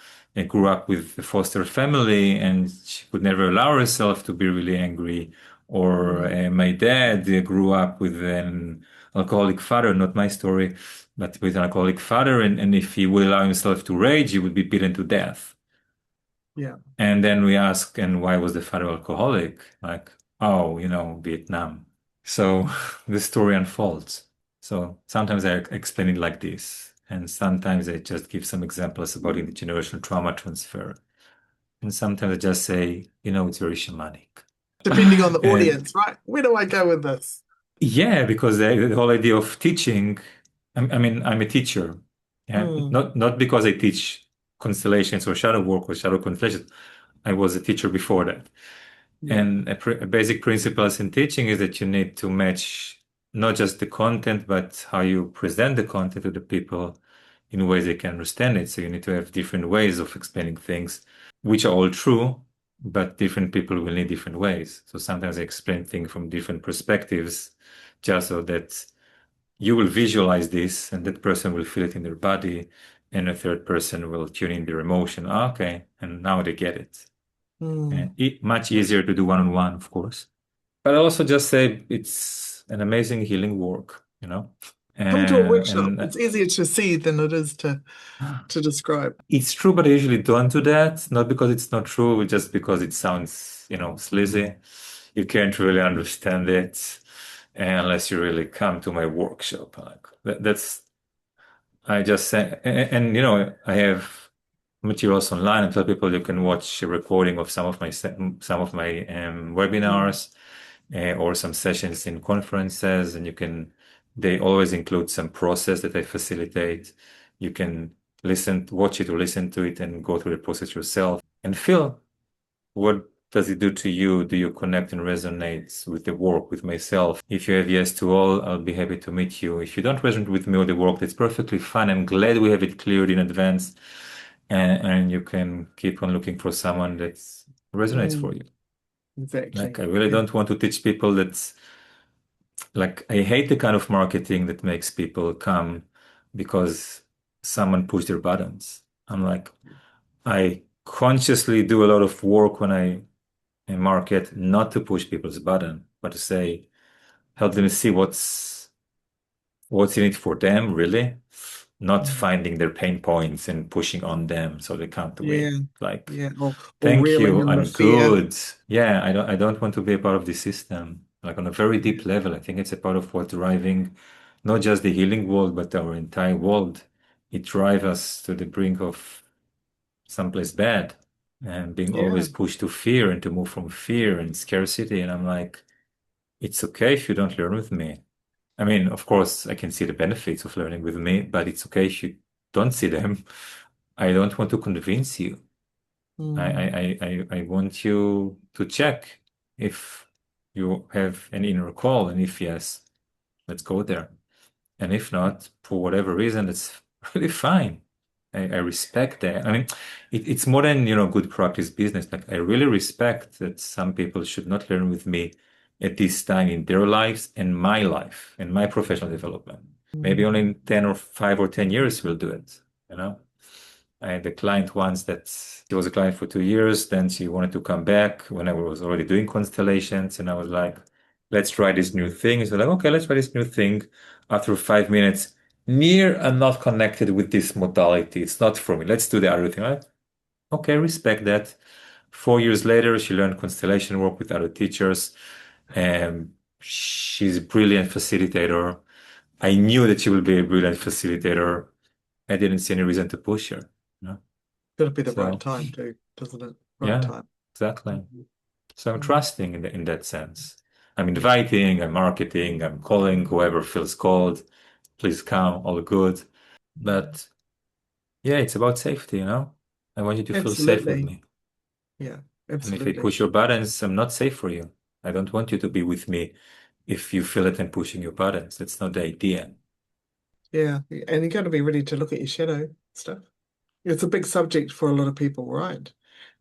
grew up with a foster family and she could never allow herself to be really angry. Or Mm. my dad grew up with an alcoholic father, not my story, but with an alcoholic father. And if he would allow himself to rage, he would be beaten to death. Yeah. And then we ask, and why was the father alcoholic? Like, oh, Vietnam. So the story unfolds. So sometimes I explain it like this, and sometimes I just give some examples about intergenerational trauma transfer. And sometimes I just say, it's very shamanic. Depending on the And audience, right? Where do I go with this? yeah, because the whole idea of teaching, I mean, I'm a teacher. Yeah, Mm. not because I teach constellations or shadow work or shadow constellations. I was a teacher before that. Yeah. And a basic principles in teaching is that you need to match not just the content, but how you present the content to the people in ways they can understand it. So you need to have different ways of explaining things, which are all true, but different people will need different ways. So sometimes I explain things from different perspectives, just so that you will visualize this and that person will feel it in their body, and a third person will tune in their emotion. Okay, and now they get it. Mm. Much Yeah. easier to do one-on-one, of course. But I also just say it's an amazing healing work. Come to a workshop. And It's easier to see than it is to describe. it's true, but I usually don't do that. Not because it's not true, just because it sounds, sleazy. You can't really understand it unless you really come to my workshop. Like that's I just say, and I have materials online. I tell people you can watch a recording of some of my Mm. webinars or some sessions in conferences, and they always include some process that I facilitate. You can watch it or listen to it and go through the process yourself and feel what does it do to you? Do you connect and resonate with the work, with myself? If you have yes to all, I'll be happy to meet you. If you don't resonate with me or the work, that's perfectly fine. I'm glad we have it cleared in advance, and you can keep on looking for someone that resonates for Mm. you. Like, Exactly. I really Yeah. don't want to teach people that's like, I hate the kind of marketing that makes people come because someone pushed their buttons. I'm like, I consciously do a lot of work when I market not to push people's button, but to say, help them see what's in it for them, really, not Mm. finding their pain points and pushing on them so they can't Yeah. win. Like, Yeah. Or thank reeling you, in the I'm fear. good. Yeah, I don't want to be a part of this system. Like on a very deep level, I think it's a part of what's driving not just the healing world, but our entire world. It drives us to the brink of someplace bad and being Yeah. always pushed to fear and to move from fear and scarcity. And I'm like, it's okay if you don't learn with me. I mean, of course, I can see the benefits of learning with me, but it's okay if you don't see them. I don't want to convince you. I, Mm. I, I want you to check if you have an inner call, and if yes, let's go there. And if not, for whatever reason, that's really fine. I respect that. I mean, it's more than, good practice business. Like, I really respect that some people should not learn with me at this time in their lives and my life and my professional development. Maybe Mm. only in 10 or 5 or 10 years we'll do it, you know? I had a client once that she was a client for 2 years. Then she wanted to come back when I was already doing constellations. And I was like, let's try this new thing. She's like, okay, let's try this new thing. After 5 minutes, Nir, I'm not connected with this modality. It's not for me. Let's do the other thing. Like, okay, respect that. 4 years later, she learned constellation work with other teachers. And she's a brilliant facilitator. I knew that she will be a brilliant facilitator. I didn't see any reason to push her. You know? Got to be the right So time too, doesn't it? Right yeah, time. exactly. Mhm. So I'm Mm. trusting in that sense. I'm Yeah, inviting, I'm marketing, I'm calling whoever feels called. Please come, all good. But yeah, it's about safety, you know? I want you to feel safe with absolutely. me. Yeah, And if I absolutely. push your buttons, I'm not safe for you. I don't want you to be with me if you feel it and pushing your buttons. That's not the idea. Yeah, and you got to be ready to look at your shadow stuff. It's a big subject for a lot of people, right?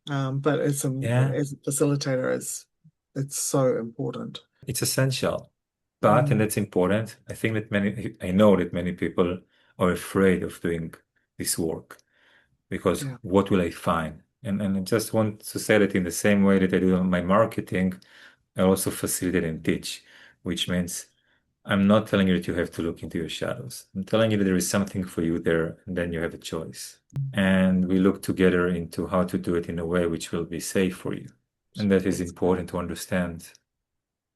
But Yeah, as a facilitator, it's so important. it's essential. But, and Mm, that's important, I know that many people are afraid of doing this work because yeah, what will I find? And I just want to say that in the same way that I do my marketing, I also facilitate and teach, which means I'm not telling you that you have to look into your shadows. I'm telling you that there is something for you there, and then you have a choice. And we look together into how to do it in a way which will be safe for you. And that is that's good. important to understand.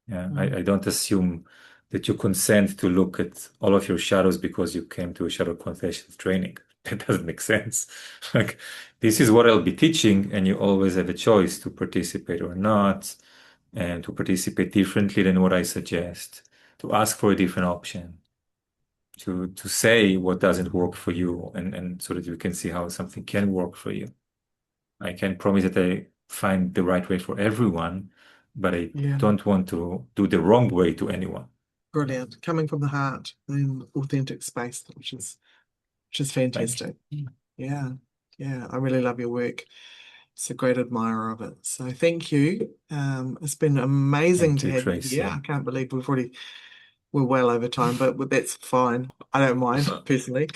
Yeah, Mm, I don't assume that you consent to look at all of your shadows because you came to a Shadow Constellations training. That doesn't make sense. Like, this is what I'll be teaching, and you always have a choice to participate or not, and to participate differently than what I suggest, to ask for a different option, to say what doesn't work for you, and so that you can see how something can work for you. I can promise that I find the right way for everyone, but I yeah, don't want to do the wrong way to anyone. brilliant. Coming from the heart in authentic space, which is Thank fantastic. you. Yeah, yeah, I really love your work. It's a great admirer of it. So thank you. It's been amazing Thank to you, have you here. I Tracy. can't believe we're well over time, but that's fine. I don't mind personally.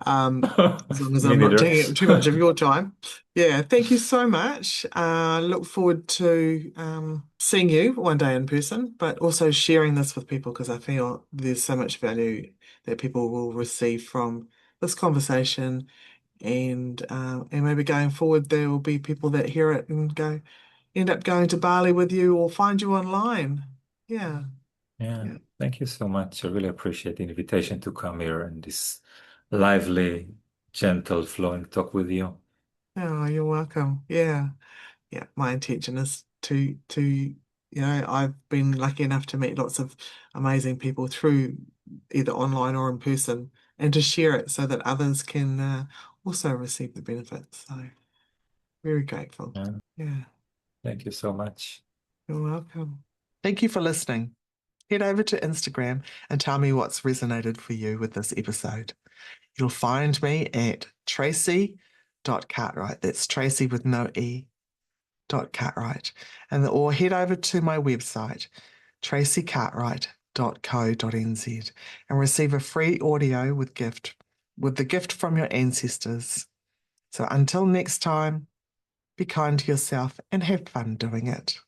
As long as Me I'm not neither. taking up too much of your time. Yeah, thank you so much. Look forward to seeing you one day in person, but also sharing this with people because I feel there's so much value that people will receive from this conversation and maybe going forward there will be people that hear it and end up going to Bali with you or find you online. Yeah, Yeah, yeah. thank you so much. I really appreciate the invitation to come here and this lively, gentle, flowing talk with you. Oh, you're welcome. Yeah, yeah. My intention is I've been lucky enough to meet lots of amazing people through either online or in person, and to share it so that others can also receive the benefits. So very grateful. Yeah, Yeah, thank you so much. you're welcome. Thank you for listening. Head over to Instagram and tell me what's resonated for you with this episode. You'll find me at tracy.cartwright. That's Tracy with no E. Cartwright, or head over to my website, tracycartwright.co.nz, and receive a free audio with the gift from your ancestors. So until next time, be kind to yourself and have fun doing it.